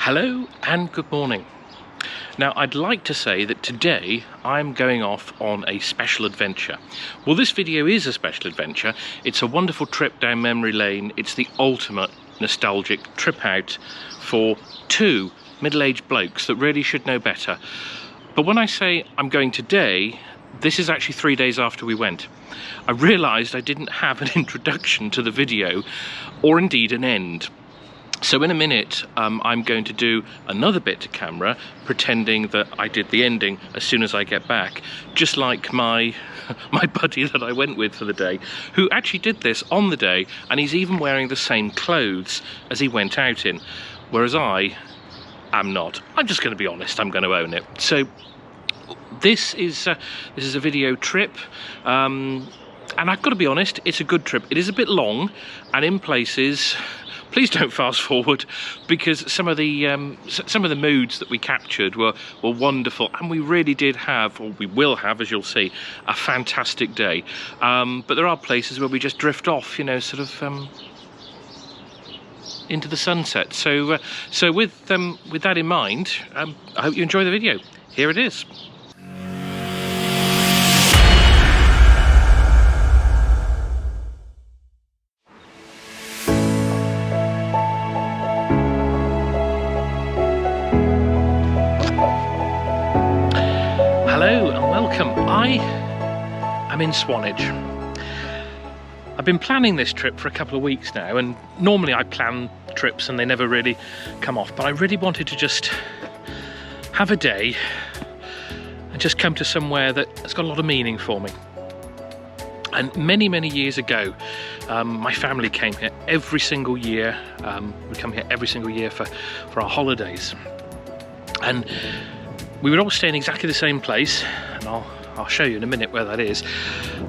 Hello and good morning. Now I'd like to say that today I'm going off on a special adventure. Well, this video is a special adventure. It's a wonderful trip down memory lane. It's the ultimate nostalgic trip out for two middle-aged blokes that really should know better. But when I say I'm going today, this is actually 3 days after we went. I realised I didn't have an introduction to the video, or indeed an end. So in a minute, I'm going to do another bit to camera, pretending that I did the ending as soon as I get back, just like my buddy that I went with for the day, who actually did this on the day, and he's even wearing the same clothes as he went out in, whereas I am not. I'm just going to be honest, I'm going to own it. So this is a video trip, and I've got to be honest, it's a good trip. It is a bit long, and in places, please don't fast forward, because some of the moods that we captured were wonderful, and we really did have, or we will have, as you'll see, a fantastic day. But there are places where we just drift off, you know, sort of into the sunset. So with that in mind, I hope you enjoy the video. Here it is. Hello and welcome. I am in Swanage. I've been planning this trip for a couple of weeks now, and normally I plan trips and they never really come off, but I really wanted to just have a day and just come to somewhere that has got a lot of meaning for me. And many years ago, my family came here every single year. We come here every single year for our holidays, and we would all stay in exactly the same place, and I'll show you in a minute where that is.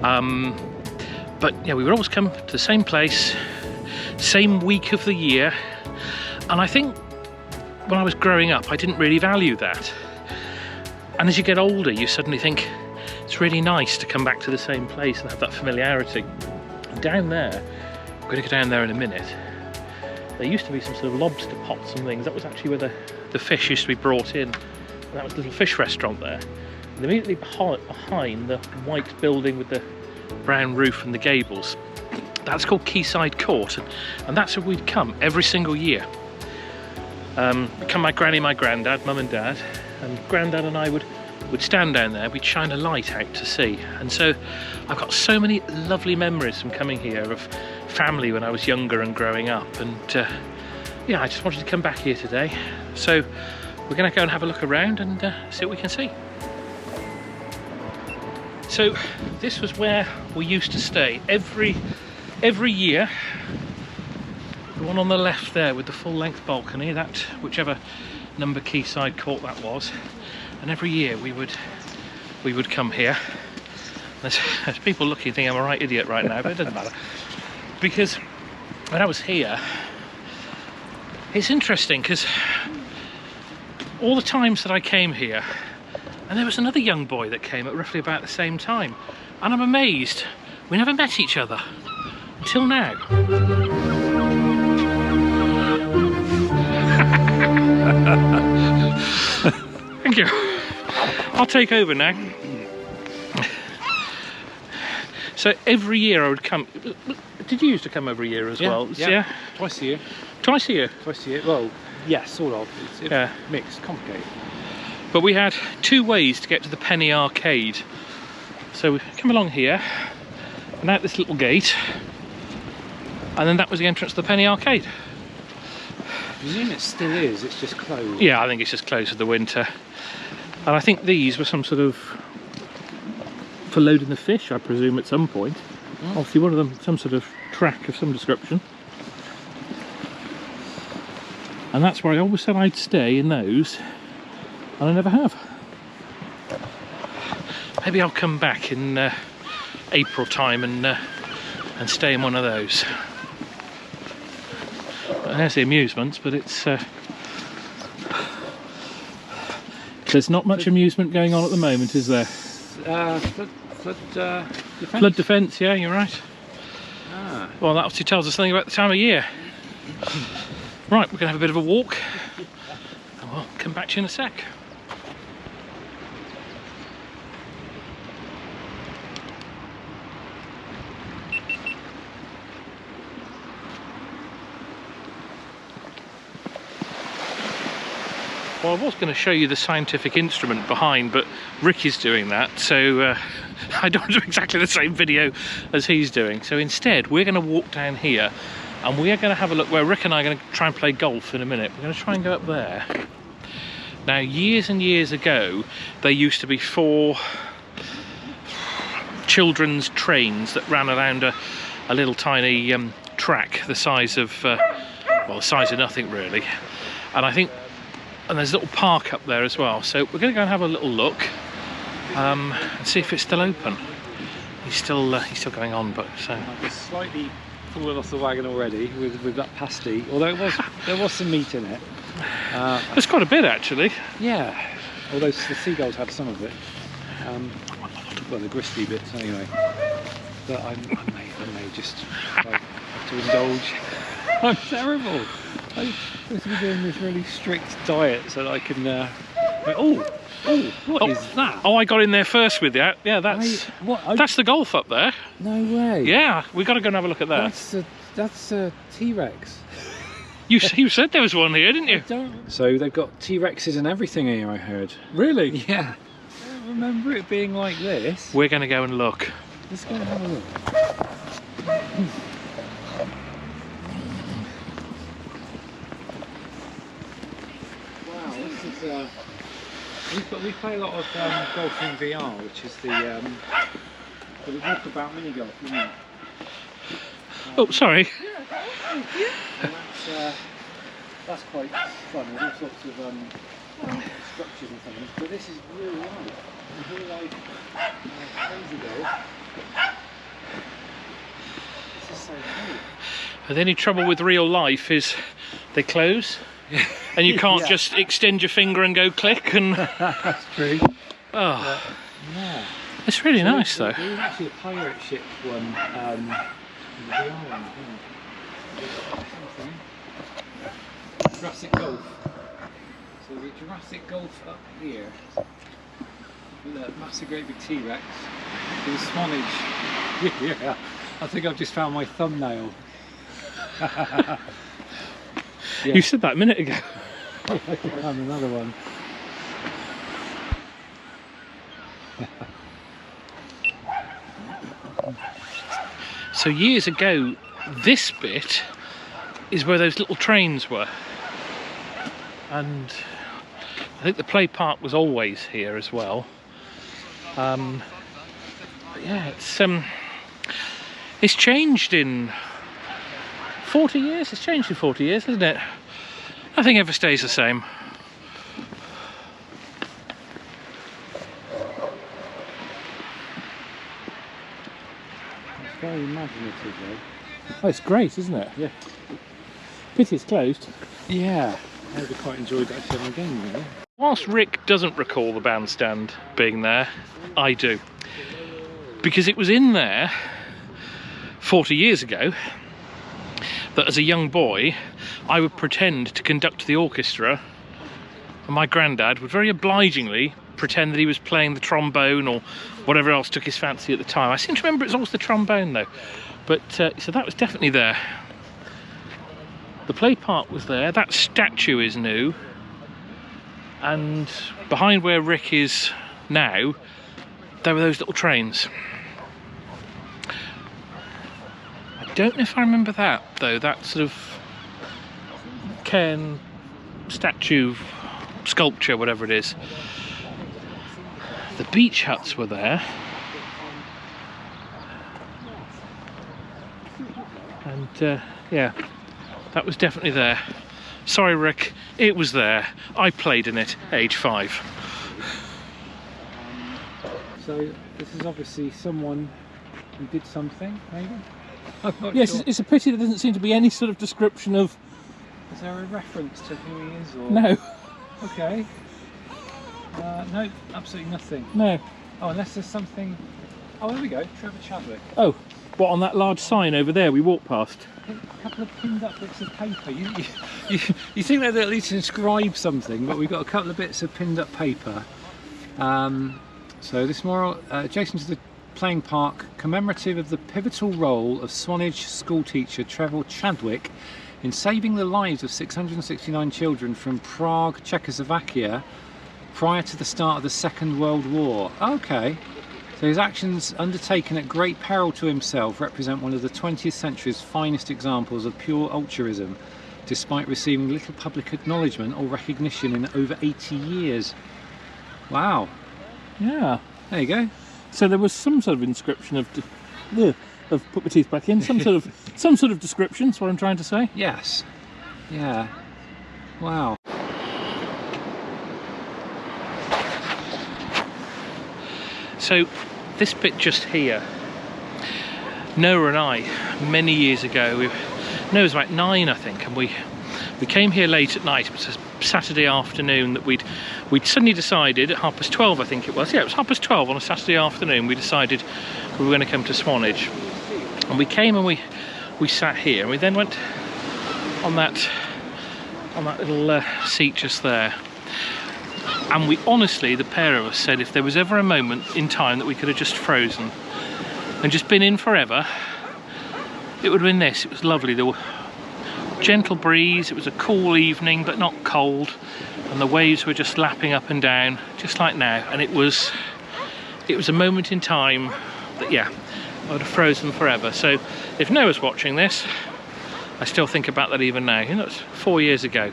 But yeah, we would always come to the same place, same week of the year, and I think when I was growing up, I didn't really value that. And as you get older, you suddenly think it's really nice to come back to the same place and have that familiarity. And down there, I'm going to go down there in a minute. There used to be some sort of lobster pots and things. That was actually where the fish used to be brought in. And that was a little fish restaurant there. And immediately behind the white building with the brown roof and the gables, that's called Quayside Court, and that's where we'd come every single year. Come my granny, my granddad, mum and dad, and granddad and I would stand down there. We'd shine a light out to sea, and so I've got so many lovely memories from coming here of family when I was younger and growing up, and yeah, I just wanted to come back here today. So we're going to go and have a look around and see what we can see. So this was where we used to stay every year. The one on the left there with the full-length balcony, that whichever number Quayside Court that was, and every year we would come here. There's people looking thinking I'm a right idiot right now, but it doesn't matter, because when I was here, it's interesting because all the times that I came here, and there was another young boy that came at roughly about the same time, and I'm amazed we never met each other until now. Thank you. I'll take over now. So every year I would come. Did you used to come every year as well? Yeah, twice a year. Twice a year? Twice a year, well, yes, sort of. It's yeah. Mixed, complicated. But we had two ways to get to the Penny Arcade. So we come along here, and out this little gate, and then that was the entrance to the Penny Arcade. I presume it still is, it's just closed. Yeah, I think it's just closed for the winter. And I think these were some sort of, for loading the fish, I presume, at some point. Obviously one of them, some sort of track of some description. And that's where I always said I'd stay, in those, and I never have. Maybe I'll come back in April time and stay in one of those. There's the amusements, but it's there's not much amusement going on at the moment, is there? Flood defence, yeah, you're right. Well, that obviously tells us something about the time of year. Right, we're going to have a bit of a walk Well, come back to you in a sec. Well, I was going to show you the scientific instrument behind, but Rick is doing that, so I don't do exactly the same video as he's doing. So instead, we're going to walk down here, and we are going to have a look where Rick and I are going to try and play golf in a minute. We're going to try and go up there. Now, years and years ago, there used to be 4 children's trains that ran around a little tiny track the size of, well, the size of nothing really. And I think, and there's a little park up there as well. So we're going to go and have a little look and see if it's still open. He's still going on, but so. I've slightly fallen off the wagon already with that pasty. Although there was some meat in it. There's quite a bit actually. Yeah. Although the seagulls had some of it. Well, the gristly bits anyway. But I may just like, have to indulge. I'm terrible. I'm supposed to be doing this really strict diet so that I can. What is that? Oh, I got in there first with you. Yeah, that's that's the golf up there. No way. Yeah, we got to go and have a look at that. That's a T-Rex. You said there was one here, didn't you? So they've got T-Rexes and everything here, I heard. Really? Yeah. I don't remember it being like this. We're going to go and look. Let's go and have a look. Wow, this is we play a lot of golf in VR, which is the walkabout mini golf, isn't it? Oh, sorry. And that's quite fun. There's all sorts of structures and things, but this is real life. Real life crazy golf. This is so cool. The only trouble with real life is they close, and you can't just extend your finger and go click. And that's true. Oh, yeah. It's really nice though. There was actually a pirate ship one. The VR one. Jurassic Golf. So the Jurassic Golf up here. With that massive great big T-Rex. The Swanage. Yeah, I think I've just found my thumbnail. Yeah. You said that a minute ago. I found another one. So years ago, this bit is where those little trains were, and I think the play park was always here as well. But yeah, it's changed in 40 years. It's changed in 40 years, hasn't it? Nothing ever stays the same. It's very imaginative though. Oh, it's great, isn't it? Yeah. Pity it's closed. Yeah. I would have quite enjoyed that film again, really. Whilst Rick doesn't recall the bandstand being there, I do. Because it was in there 40 years ago that as a young boy I would pretend to conduct the orchestra, and my granddad would very obligingly pretend that he was playing the trombone or whatever else took his fancy at the time. I seem to remember it was always the trombone though. But so that was definitely there. The play park was there. That statue is new, and behind where Rick is now there were those little trains. I don't know if I remember that though, that sort of cairn statue sculpture, whatever it is. The beach huts were there, and yeah, that was definitely there. Sorry Rick, it was there. I played in it, age 5. So this is obviously someone who did something, maybe? I'm not Yes, sure. it's a pity there doesn't seem to be any sort of description of... Is there a reference to who he is? Or... No. Okay. No, absolutely nothing. No. Oh, unless there's something... Oh, there we go, Trevor Chadwick. Oh, What, on that large sign over there we walked past? A couple of pinned up bits of paper. You think they'd at least inscribe something, but we've got a couple of bits of pinned up paper. So this mural, adjacent to the playing park, commemorative of the pivotal role of Swanage schoolteacher Trevor Chadwick in saving the lives of 669 children from Prague, Czechoslovakia, prior to the start of the Second World War. Okay. So his actions, undertaken at great peril to himself, represent one of the 20th century's finest examples of pure altruism, despite receiving little public acknowledgement or recognition in over 80 years. Wow. Yeah. There you go. So there was some sort of inscription of put my teeth back in. Some sort of description. That's what I'm trying to say. Yes. Yeah. Wow. So this bit just here, Noah and I, many years ago, Noah was about 9 I think, and we came here late at night. It was a Saturday afternoon that we'd suddenly decided at 12:30 I think it was. Yeah, it was 12:30 on a Saturday afternoon. We decided we were going to come to Swanage, and we came and we sat here, and we then went on that little seat just there. And we honestly, the pair of us, said if there was ever a moment in time that we could have just frozen and just been in forever, it would have been this. It was lovely. There was gentle breeze, it was a cool evening but not cold, and the waves were just lapping up and down just like now, and it was a moment in time that, yeah, I would have frozen forever. So if Noah's watching this, I still think about that even now. You know, it's 4 years ago,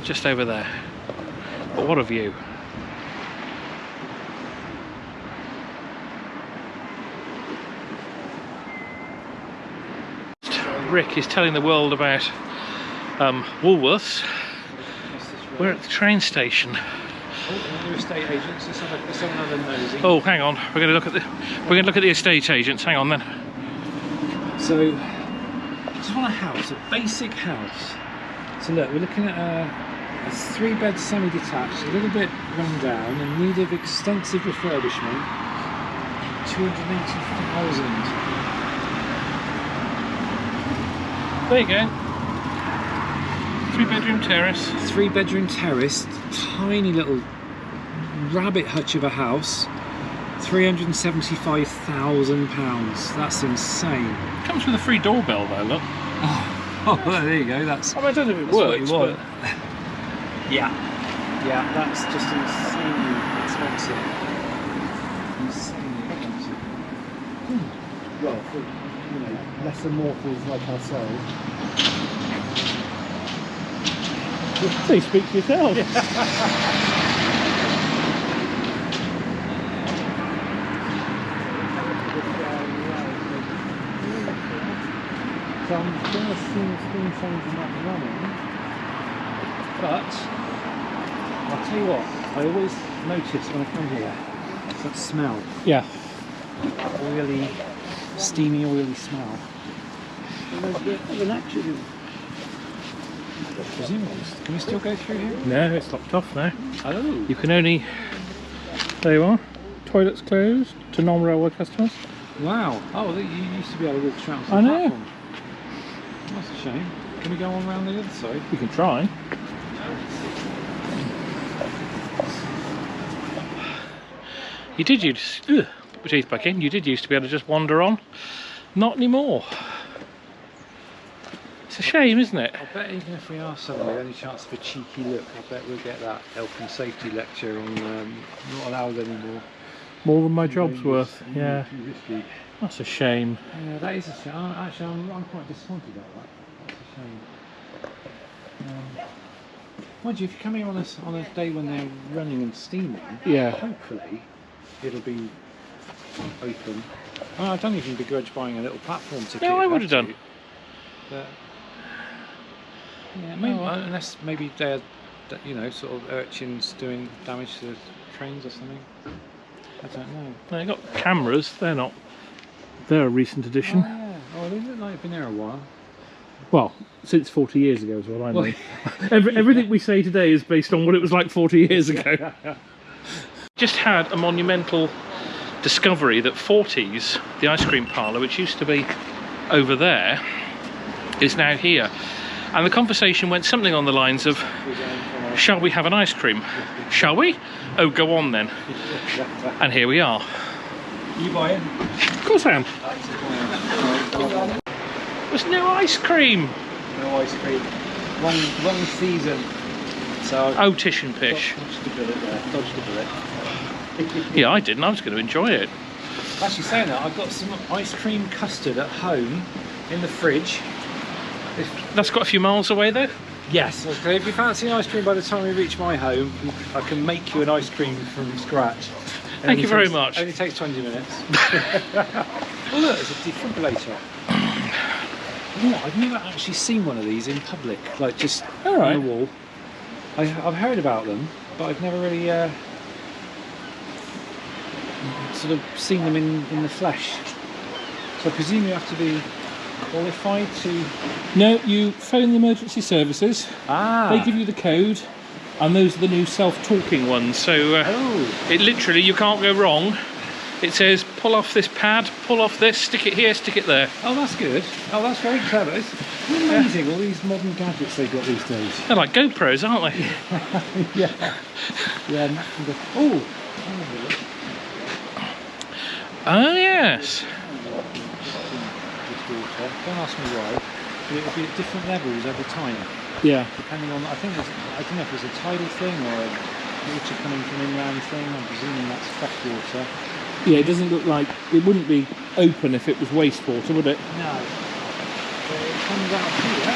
just over there. But what a view. Rick is telling the world about Woolworths. We're at the train station. Oh, estate agents. Let's have another nosy. Oh, hang on. We're going to look at the estate agents. Hang on then. So, just want a house, a basic house. So look, we're looking at a 3-bed semi-detached, a little bit run down, in need of extensive refurbishment. 280,000. There you go. 3-bedroom terrace. 3-bedroom terrace, tiny little rabbit hutch of a house. £375,000. That's insane. Comes with a free doorbell though, look. Oh, well, there you go. That's. I mean, I don't know if it works, what you want. but Yeah, that's just insanely expensive. Insanely expensive. Well, for lesser mortals like ourselves. so you speak for yourself. So I'm going to assume steam trains are not running, but I'll tell you what, I always notice when I come here, it's that smell. Yeah. Oily, steamy, oily smell. There's an accident. Presumably, can we still go through here? No, it's locked off now. Oh. You can only... There you are. Toilets closed to non-railway customers. Wow. Oh, you used to be able to walk straight onto the I know. platform. That's a shame. Can we go on around the other side? You can try. You did used to... Put my teeth back in. You did used to be able to just wander on. Not anymore. It's a shame, isn't it? I bet even if we are suddenly any chance of a cheeky look, I bet we'll get that health and safety lecture on not allowed anymore. More than my job's worth. Yeah. Too risky. That's a shame. Yeah, that is a shame. Actually, I'm quite disappointed about that. That's a shame. Mind you, if you're coming on a day when they're running and steaming, Yeah. hopefully it'll be open. I don't even begrudge buying a little platform ticket. No, I if would have to, done. But yeah, maybe, unless maybe they're, sort of urchins doing damage to the trains or something. I don't know. They've got cameras. They're a recent addition. Oh, yeah. Oh, they look like they've been there a while. Well, since 40 years ago is what I mean. Everything we say today is based on what it was like 40 years ago. Just had a monumental discovery that 40's, the ice cream parlour, which used to be over there, is now here. And the conversation went something on the lines of, shall we have an ice cream? Shall we? Oh, go on then. And here we are. You buying? Of course I am. There's no ice cream. No ice cream. Wrong season. So Oh, tish and pish. Dodged a bullet there. Dodged a bullet. Yeah, I didn't. I was going to enjoy it. Actually, saying that, I've got some ice cream custard at home in the fridge. That's got a few miles away though. Yes. Okay. If you fancy ice cream by the time we reach my home, I can make you an ice cream from scratch. Thank you very much. Only takes 20 minutes. Oh look, there's a defibrillator. You know what, I've never actually seen one of these in public, like just on the wall. I've heard about them, but I've never really sort of seen them in the flesh. So I presume you have to be qualified to... No, you phone the emergency services. They give you the code, and those are the new self-talking ones. So it literally, you can't go wrong. It says, pull off this pad, pull off this, stick it here, stick it there. Oh, that's good. Oh, that's very clever. It's amazing, all these modern gadgets they've got these days. They're like GoPros, aren't they? Yeah. Yeah. Oh, yes. Don't ask me why, but it will be at different levels every time. Yeah. Depending on, I don't know if it's a tidal thing or a water coming from inland thing. I'm presuming that's fresh water. Yeah, it doesn't look like, it wouldn't be open if it was wastewater, would it? No. So it comes out here.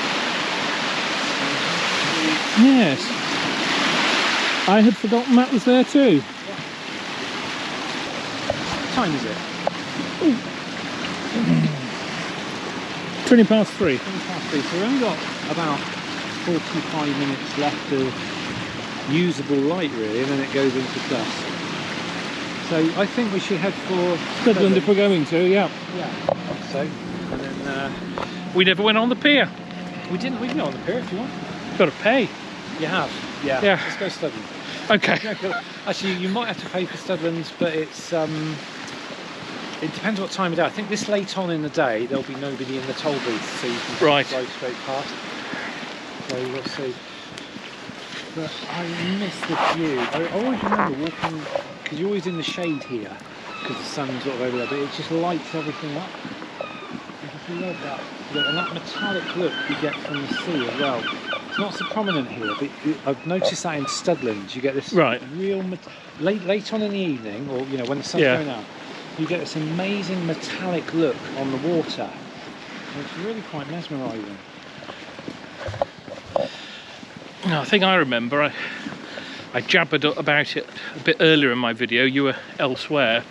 Yes. I had forgotten that was there too. What time is it? 20 past 3. 20 past 3. So we've only got about 45 minutes left of usable light really, and then it goes into dusk. So I think we should head for Studland if we're going to, yeah. Yeah, I think so. And then We never went on the pier. we can go on the pier if you want. Got to pay. You have? Yeah. Yeah. Let's go Studland. Okay. Actually, you might have to pay for Studland, but it's it depends what time of day. I think this late on in the day there'll be nobody in the toll booth, so you can drive straight past. So we'll see. But I miss the view. I always remember walking, because you're always in the shade here, because the sun's sort of over there, but it just lights everything up. I just love that look, and that metallic look you get from the sea as well. It's not so prominent here, but I've noticed that in Studland you get this real late on in the evening, or you know when the sun's going out, you get this amazing metallic look on the water. And it's really quite mesmerising. I think I remember, I jabbered about it a bit earlier in my video, you were elsewhere.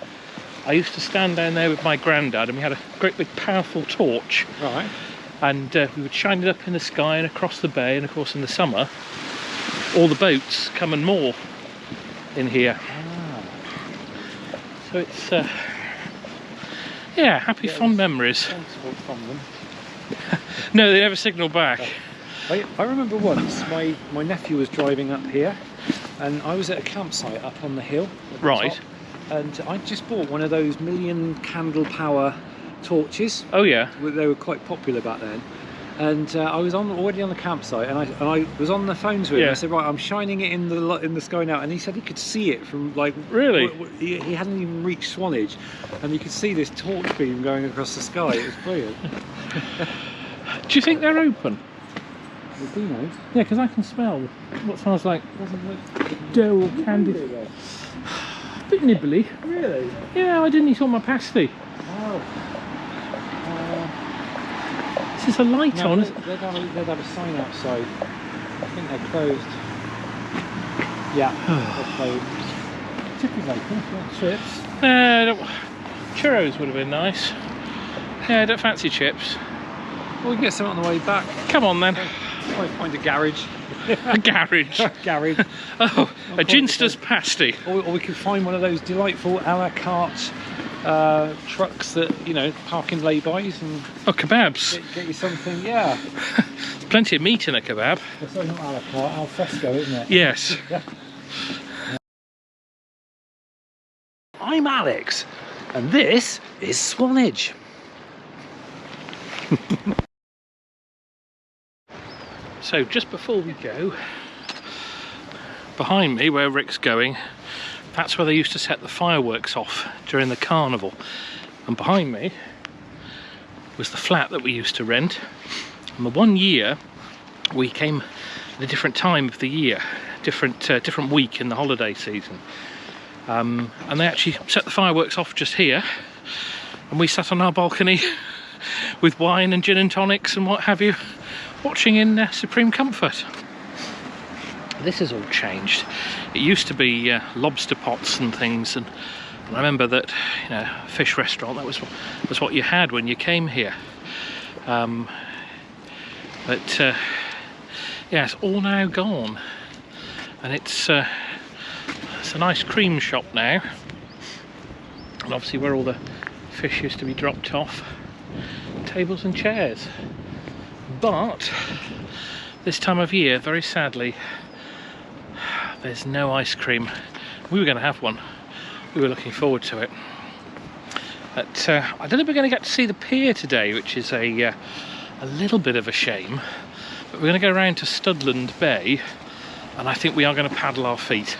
I used to stand down there with my granddad and we had a great big powerful torch. Right. And we would shine it up in the sky and across the bay, and of course in the summer, all the boats come and moor in here. So it's, yeah, happy fond memories. From them. No, they never signal back. I remember once my nephew was driving up here and I was at a campsite up on the hill at the top, and I just bought one of those million candle power torches. Oh yeah. They were quite popular back then, and I was already on the campsite and I was on the phone to him. I said, right, I'm shining it in the sky now, and he said he could see it from like he hadn't even reached Swanage and you could see this torch beam going across the sky. It was brilliant. Do you think they're open? Do you know? Yeah, because I can smell what smells like dough or candy. A bit nibbly. Really? Yeah, I didn't eat all my pasty. Oh. Is this a light on? They'd have a sign outside. I think they're closed. Yeah, they're closed. Chicken bacon, if you want chips. Churros would have been nice. Yeah, I don't fancy chips. Well, we can get some on the way back. Come on then. Might find a garage. A garage. Garage. Oh, a ginster's pasty. Or we could find one of those delightful a la carte trucks that, you know, park in lay-bys and... Oh, kebabs. Get you something, yeah. There's plenty of meat in a kebab. Sorry, not a la carte, al fresco, isn't it? Yes. I'm Alex. And this is Swanage. So just before we go, behind me where Rick's going, that's where they used to set the fireworks off during the carnival. And behind me was the flat that we used to rent. And the one year we came at a different time of the year, different week in the holiday season. And they actually set the fireworks off just here. And we sat on our balcony with wine and gin and tonics and what have you, watching in supreme comfort. This has all changed. It used to be lobster pots and things, and I remember that, you know, fish restaurant, that was what you had when you came here. But yeah, it's all now gone, and it's a nice cream shop now, and obviously where all the fish used to be dropped off, tables and chairs. But this time of year, very sadly, there's no ice cream. We were going to have one. We were looking forward to it. But I don't know if we're going to get to see the pier today, which is a little bit of a shame. But we're going to go around to Studland Bay, and I think we are going to paddle our feet.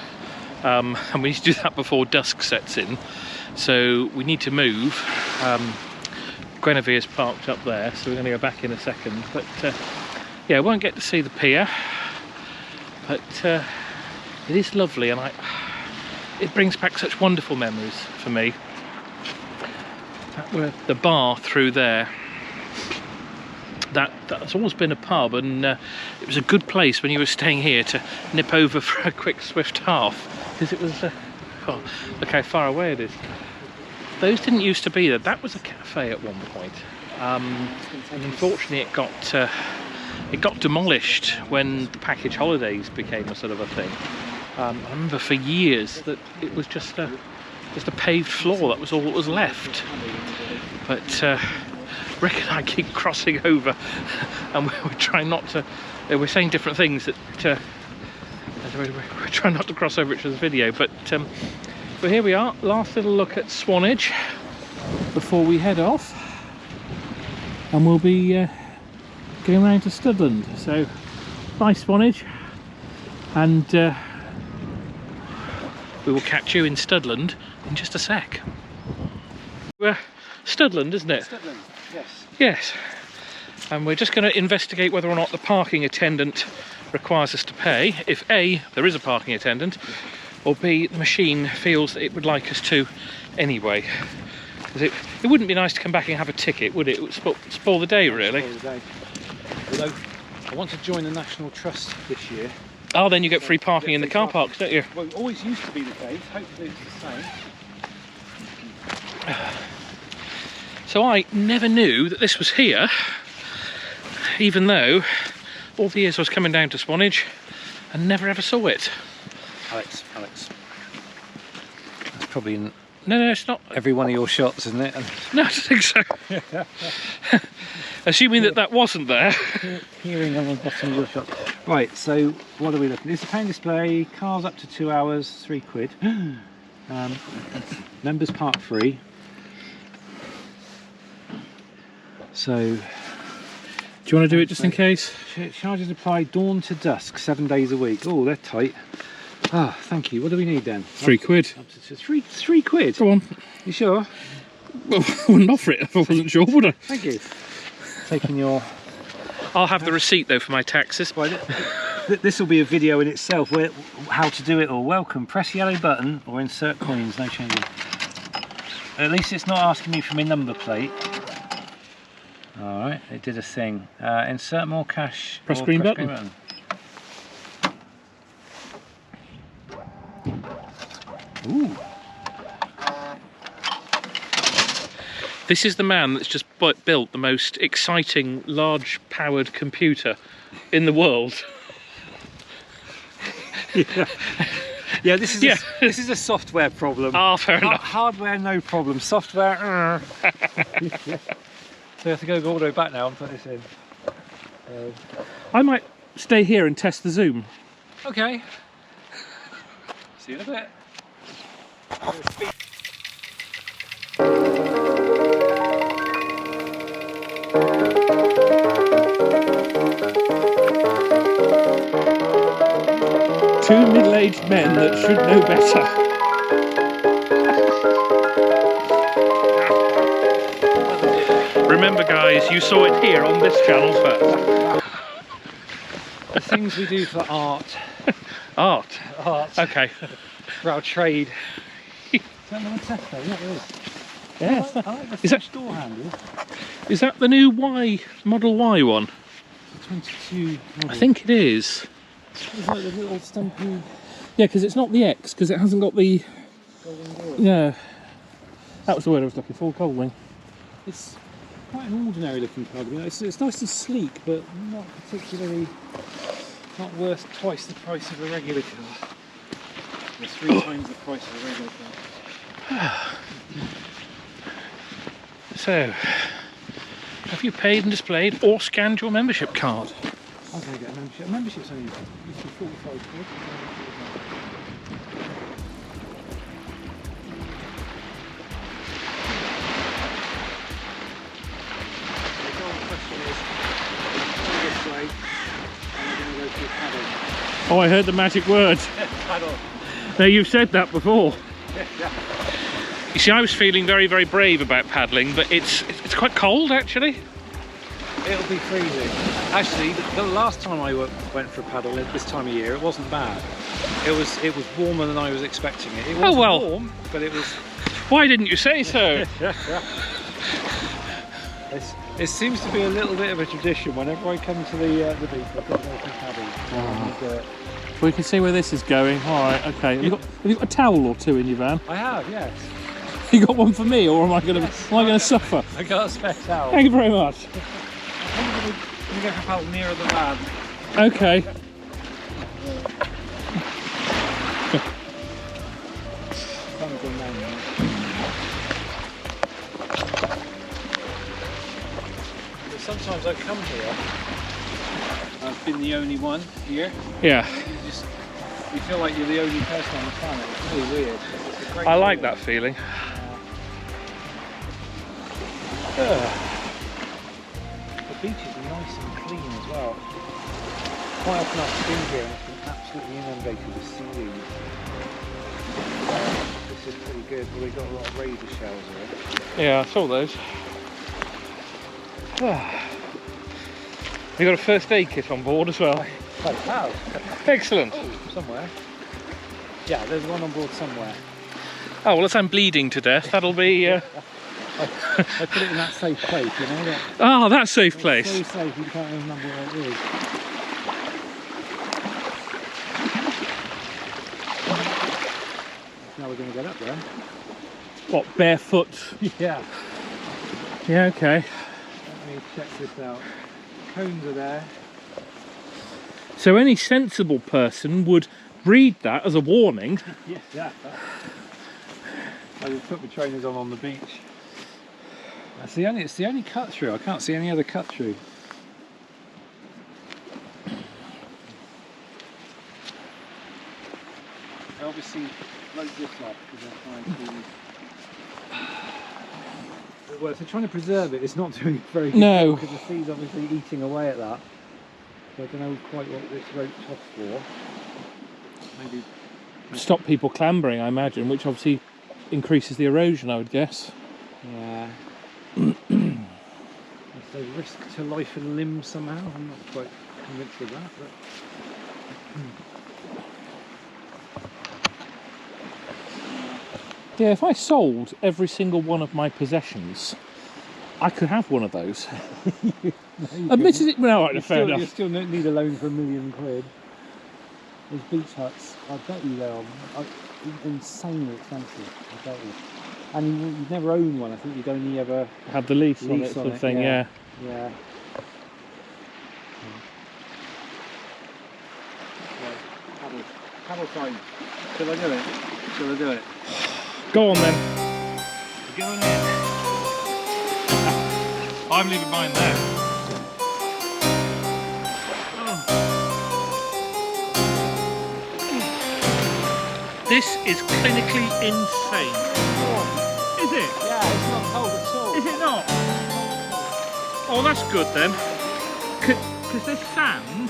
And we need to do that before dusk sets in. So we need to move. Guinevere's parked up there, so we're going to go back in a second. But yeah, won't get to see the pier. But it is lovely, and it brings back such wonderful memories for me. That were the bar through there. That's always been a pub, and it was a good place when you were staying here to nip over for a quick swift half, because it was oh, look how far away it is. Those didn't used to be there. That was a cafe at one point, and unfortunately it got demolished when the package holidays became a sort of a thing. I remember for years that it was just a paved floor. That was all that was left. But Rick and I keep crossing over, and we're trying not to. We're saying different things that we're trying not to cross over each other's video. But here we are. Last little look at Swanage before we head off, and we'll be going round to Studland. So bye Swanage, and we will catch you in Studland in just a sec. Studland, isn't it? Studland, yes. Yes. And we're just going to investigate whether or not the parking attendant requires us to pay. If A, there is a parking attendant, or B, the machine feels that it would like us to anyway. Because it wouldn't be nice to come back and have a ticket, would it? It would spoil the day, really. Spoil the day. Although, I want to join the National Trust this year. Oh, then you get free parking in the car parks, don't you? Well, it always used to be the case. Hopefully it's the same. So I never knew that this was here, even though all the years I was coming down to Swanage and never ever saw it. Alex. That's probably in No, it's not. every one of your shots, isn't it? No, I don't think so. Assuming that wasn't there. Hearing on the bottom of your shot. Right, so what are we looking at? It's a pound display, cars up to 2 hours, £3. Members park free. So, do you want to do it just in case? Charges apply dawn to dusk, 7 days a week. Oh, they're tight. Ah, thank you. What do we need then? £3. Up to three quid? Go on. You sure? Well, I wouldn't offer it if I wasn't sure, would I? Thank you. Taking your... I'll have the receipt though for my taxes. Right, this will be a video in itself, where how to do it all. Welcome, press yellow button or insert coins, no changing. At least it's not asking me for my number plate. Alright, it did a thing. Insert more cash. Press green button. Ooh. This is the man that's just built the most exciting large-powered computer in the world. Yeah, this is a software problem. Ah, fair enough. Hardware, no problem. Software. So I have to go all the way back now and put this in. I might stay here and test the zoom. Okay. See you in a bit. Two middle-aged men that should know better. Remember guys, you saw it here on this channel first. The things we do for art. Art? Art. Okay. For our trade. Is that another Tesco? Yeah, it is. Yes. I like the Is that door handle. Is that the new Y, Model Y one? 22 model. I think it is. It's like the little stumpy Yeah, because it's not the X, because it hasn't got the... golden door. Yeah. That was the word I was looking for, Goldwing. It's quite an ordinary looking car. It's nice and sleek, but not particularly... not worth twice the price of a regular car. Or 3 times the price of a regular car. So, have you paid and displayed or scanned your membership card? I'm going to get a membership. A membership's only used to be 45 quid. The golden question is, this way, I'm going to go through paddle. Oh, I heard the magic word. Paddle. Now, you've said that before. Yeah. You see, I was feeling very, very brave about paddling, but it's quite cold, actually. It'll be freezing. Actually, the last time I went for a paddle at this time of year, it wasn't bad. It was warmer than I was expecting it. It wasn't warm, but it was... Why didn't you say so? It seems to be a little bit of a tradition. Whenever I come to the beach, I've got to go for paddling. We can see where this is going. All right, okay. Have you got a towel or two in your van? I have, yes. You got one for me, or am I going to suffer? I got a spare towel. Thank you very much. I'm going to go for a paddle nearer the van. Okay. Sun's gone down now. But sometimes I come here. I've been the only one here. Yeah. You feel like you're the only person on the planet. It's really weird. It's a great I like feeling. that feeling. The beach is nice and clean as well. Quite often I've been here and it's been absolutely inundated with seaweed. This is pretty good, but we've got a lot of razor shells here. Yeah, I saw those. You got a first aid kit on board as well. I have. Excellent. Oh, somewhere. Yeah, there's one on board somewhere. Oh, well, unless I'm bleeding to death, that'll be... I put it in that safe place, you know. That safe place. It's so safe you can't remember where it is. Now we're going to get up there. What, barefoot? Yeah. Yeah, okay. Let me check this out. Cones are there. So any sensible person would read that as a warning. Yes, yeah. I just put my trainers on the beach. It's the only cut through. I can't see any other cut through. I obviously load this up because I'm trying to. Well, if they're trying to preserve it, it's not doing very good. No. Because the sea's obviously eating away at that. So I don't know quite what this rope's off for. Maybe Stop people clambering, I imagine, which obviously increases the erosion, I would guess. yeah. It's a risk to life and limb somehow. I'm not quite convinced of that, but Yeah, if I sold every single one of my possessions, I could have one of those. Admittedly, no, right, fair enough. You still don't need a loan for £1 million. Those beach huts, I bet you they are insanely expensive. I bet you. And you'd never own one. I think you'd only ever Have the lease on it, lease sort on of it, thing, yeah. Yeah. Paddle time. Shall I do it? Shall I do it? Go on then. Go on in. I'm leaving mine there. This is clinically insane. Is it? Yeah, it's not cold at all. Is it not? Oh, that's good then. Because there's sand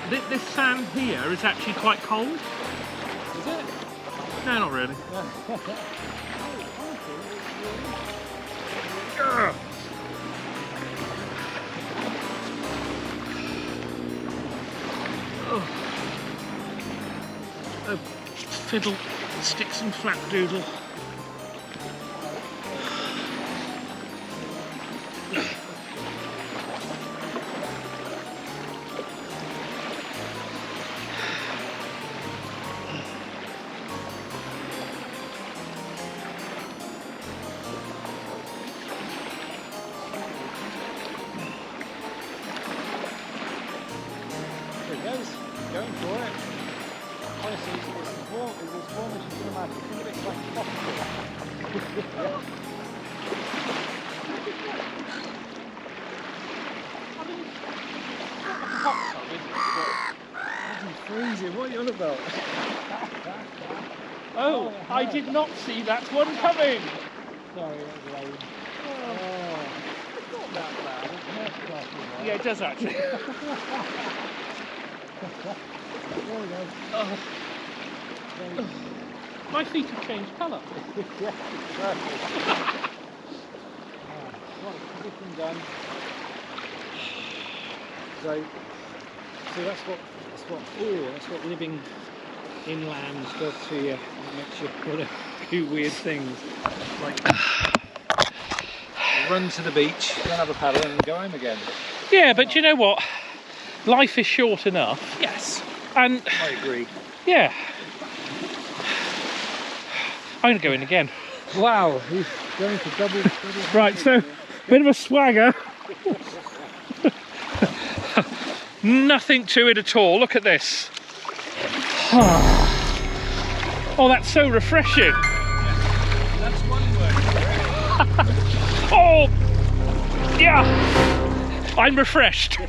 this sand here is actually quite cold. Is it? No, not really. Oh, fiddle, sticks and flap doodle. Going for it. Honestly, it's as warm as you can imagine. Think of it like coffee. It's freezing. What are you on about? Oh, I did not see that one coming. Sorry, that was lame. Oh, it's not that bad. It's not coffee, Yeah, it does actually. There we go. Oh. My feet have changed colour. Yeah, perfect. Right, position done. So that's what living inland does to you. It makes you want to do weird things, like run to the beach, then have a paddle, and go home again. Yeah, but you know what? Life is short enough. Yes, And I agree. yeah, I'm going to go in again. Wow, he's going for double. Right, so bit of a swagger. Nothing to it at all. Look at this. Oh, that's so refreshing. That's one word. Oh, yeah. I'm refreshed.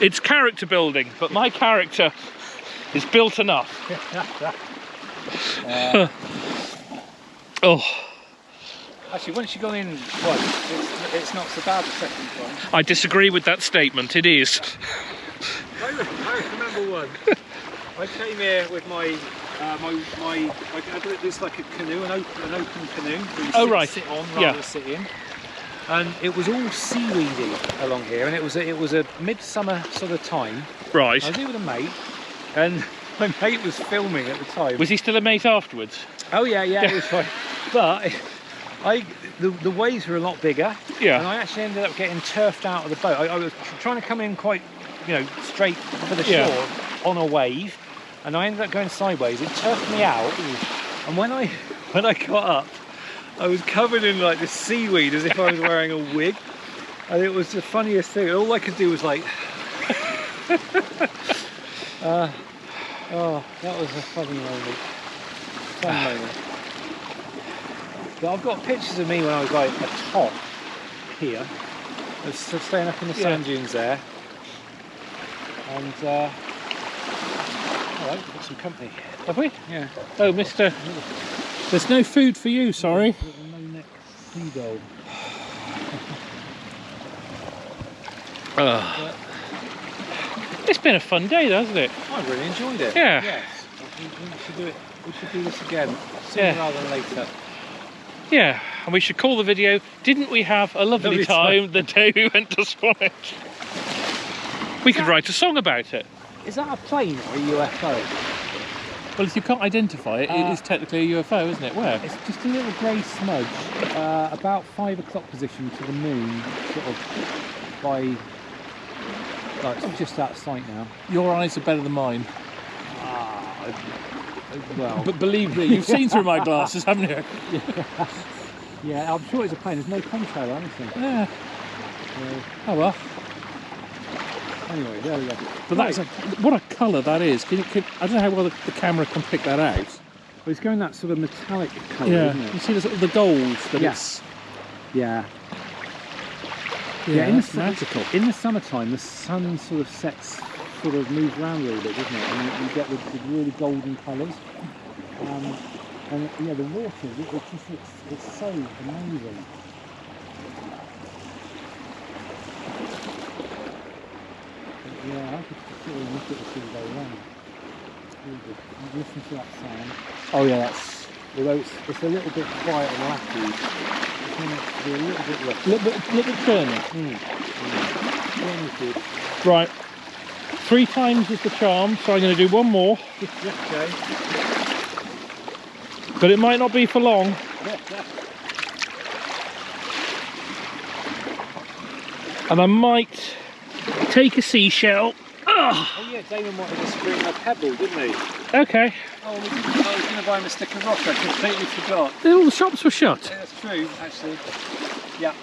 It's character building, but my character is built enough. Oh. Actually, once you've gone in once, it's not so bad the second one. I disagree with that statement. It is. I remember one. I came here with my it's like a canoe, an open canoe. Where you sit on rather than sit in. And it was all seaweedy along here, and it was a midsummer sort of time. Right. I was here with a mate, and my mate was filming at the time. Was he still a mate afterwards? Oh yeah, it was fine. But the waves were a lot bigger. Yeah. And I actually ended up getting turfed out of the boat. I was trying to come in quite, straight for the shore on a wave, and I ended up going sideways. It turfed me out, and when I got up, I was covered in like this seaweed as if I was wearing a wig, and it was the funniest thing. All I could do was like, oh, that was a funny moment. Fun moment. But I've got pictures of me when I was like atop here. I was staying up in the sand dunes there, and all right, we've got some company. Have we? Yeah. Oh, Mr. There's no food for you, sorry. No-neck seagull. It's been a fun day, though, hasn't it? I really enjoyed it. Yeah. Yes. We should do it. We should do this again sooner rather than later. Yeah, and we should call the video, didn't we have a lovely time the day we went to Swanage? We could write a song about it. Is that a plane or a UFO? Well, if you can't identify it, it is technically a UFO, isn't it? Where? It's just a little grey smudge, about 5 o'clock position to the moon, sort of by, it's just out of sight now. Your eyes are better than mine. Well. But believe me, you've seen through my glasses, haven't you? Yeah, I'm sure it's a plane. There's no contrail or anything. Yeah. Oh well. Anyway, there we go. But that's what a colour that is. I don't know how well the camera can pick that out. Well, it's going that sort of metallic colour, isn't it? You see the gold that it's... Yeah. Yeah, it's magical. In the summertime, the sun sort of moves around a little bit, doesn't it? And you get the really golden colours. And yeah, the water, it's so amazing. Yeah, I could sit and look at the seagull around. Listen to that sound. Oh yeah, that's. Although it's a little bit quiet and lappy, it's meant to be a little bit rough. A little bit churny. Churney's good. Right. 3 times is the charm, so I'm going to do one more. Okay. But it might not be for long. And I might take a seashell. Oh yeah, Damon wanted us to bring a pebble, didn't he? Okay. Oh, I was going to buy him a stick of rock, I completely forgot. All the shops were shut. Yeah, that's true, actually. Yeah.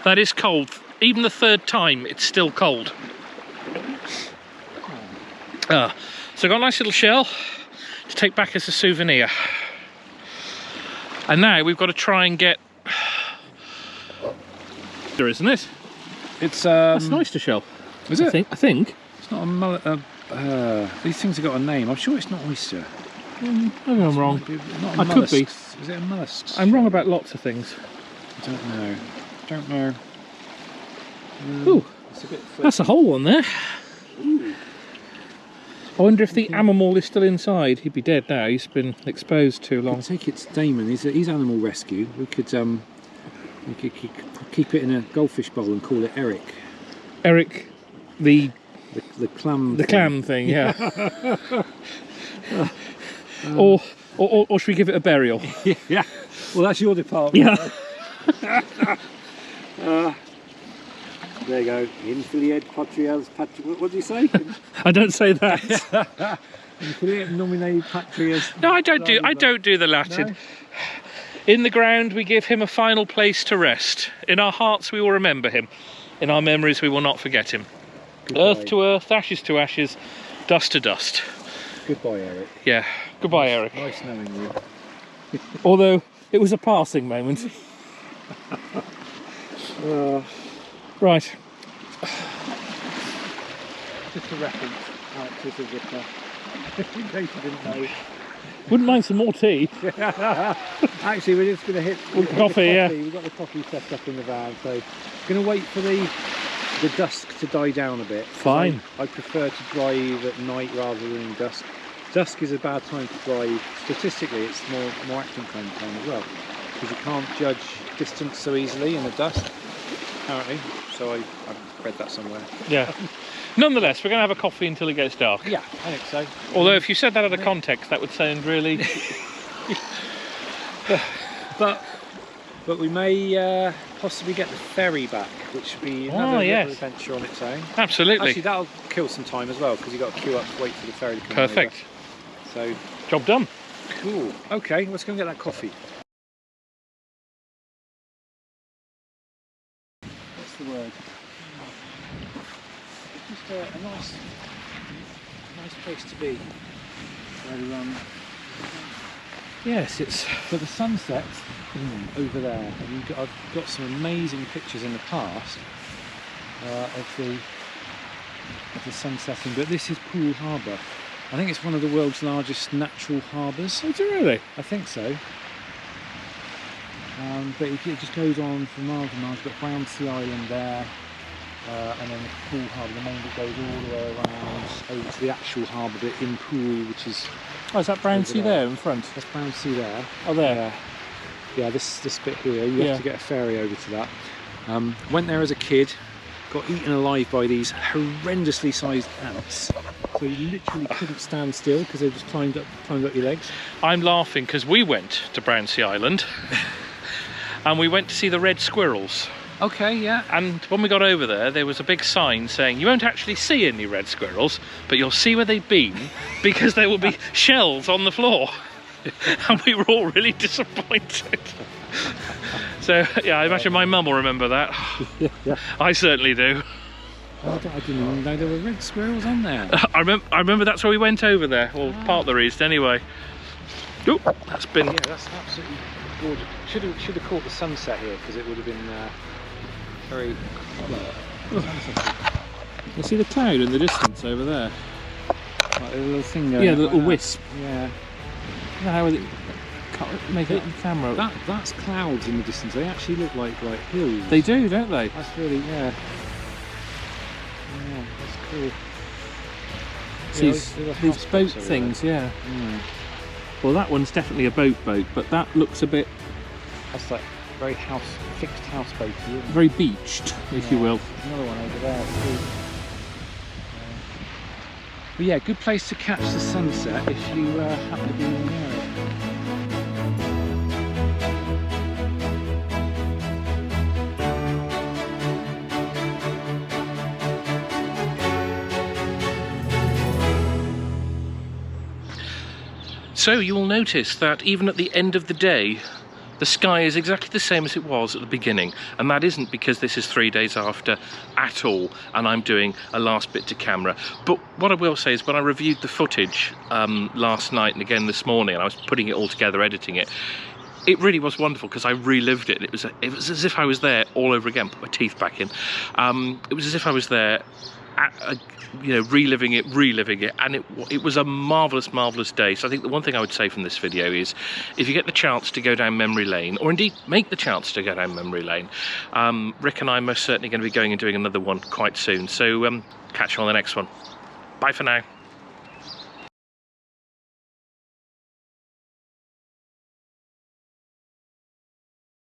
That is cold. Even the 3rd time, it's still cold. So I got a nice little shell to take back as a souvenir. And now we've got to try and get... There, isn't it? It's That's nice to shell. Is it? I think. It's not a these things have got a name. I'm sure it's not oyster. Maybe I'm wrong. Not I could be. Is it a mollusk? I'm wrong about lots of things. I don't know. Ooh, it's a bit that's a whole one there. Ooh. I wonder if the animal is still inside. He'd be dead now. He's been exposed too long. I take it to Damon. He's animal rescue. We could keep it in a goldfish bowl and call it Eric. Eric, the clam. The clam thing, yeah. Or should we give it a burial? Yeah. Well, that's your department. Yeah. There you go. Infiliate patrias what do you say? I don't say that. Infiliate nominae patrias. No, I don't do the Latin. No? In the ground we give him a final place to rest. In our hearts we will remember him. In our memories we will not forget him. Goodbye. Earth to earth, ashes to ashes, dust to dust. Goodbye, Eric. Yeah, goodbye, Eric. Nice knowing you. Although it was a passing moment. Right. Just a reference out to the vicar, in case you didn't know. Wouldn't mind some more tea. Actually, we're just going to hit coffee, the coffee. yeah. We've got the coffee set up in the van, so going to wait for the dusk to die down a bit. Fine. I prefer to drive at night rather than in dusk. Dusk is a bad time to drive. Statistically, it's more accident prone time as well, because you can't judge distance so easily in the dusk, apparently. So I've read that somewhere. Yeah. Nonetheless, we're going to have a coffee until it gets dark. Yeah, I think so. Although if you said that out of context, that would sound really... but we may possibly get the ferry back, which would be another little adventure on its own. Absolutely. Actually, that'll kill some time as well, because you've got to queue up to wait for the ferry to come Perfect. over. So, job done. cool. Okay, let's go and get that coffee. What's the word? It's just a nice place to be. So, yes, it's for the sunset over there. And I've got some amazing pictures in the past of the sun setting. But this is Poole Harbour. I think it's one of the world's largest natural harbours. Is it really? I think so. But it just goes on for miles and miles. You've got Brownsea Island there, and then the Poole Harbour, the main bit goes all the way around over to the actual harbour bit in Poole, which is... Oh, is that Brownsea there in front? That's Brownsea there. Oh, there. Yeah, this bit here, you have to get a ferry over to that. Went there as a kid, got eaten alive by these horrendously sized ants. So you literally couldn't stand still because they just climbed up your legs. I'm laughing because we went to Brownsea Island and we went to see the red squirrels. Okay, yeah. And when we got over there was a big sign saying you won't actually see any red squirrels, but you'll see where they've been because there will be shells on the floor. And we were all really disappointed. So yeah, I imagine my mum will remember that. Yeah. I certainly do. I didn't even know there were red squirrels on there. I remember that's where we went over there, or part of the reason anyway. Oh, that's been... Yeah, that's absolutely gorgeous. Should have caught the sunset here because it would have been very... You see the cloud in the distance over there? Like a little thing going. Yeah, the like little that. wisp. Yeah. How it can't make it on camera. That's clouds in the distance. They actually look like hills. They do, don't they? That's really, yeah. It's cool. These boat things, yeah. Well, that one's definitely a boat, but that looks a bit... That's like very fixed houseboat, isn't it? Very beached, if you will. There's another one over there too. But yeah, good place to catch the sunset if you happen to be in the area. So you will notice that even at the end of the day, the sky is exactly the same as it was at the beginning, and that isn't because this is 3 days after at all and I'm doing a last bit to camera. But what I will say is, when I reviewed the footage last night and again this morning, and I was putting it all together, editing it, it really was wonderful because I relived it. It was as if I was there all over again. Put my teeth back in. It was as if I was there, you know, reliving it, and it was a marvellous day. So I think the one thing I would say from this video is, if you get the chance to go down memory lane, or indeed make the chance to go down memory lane, Rick and I are most certainly going to be going and doing another one quite soon. So catch you on the next one. Bye for now.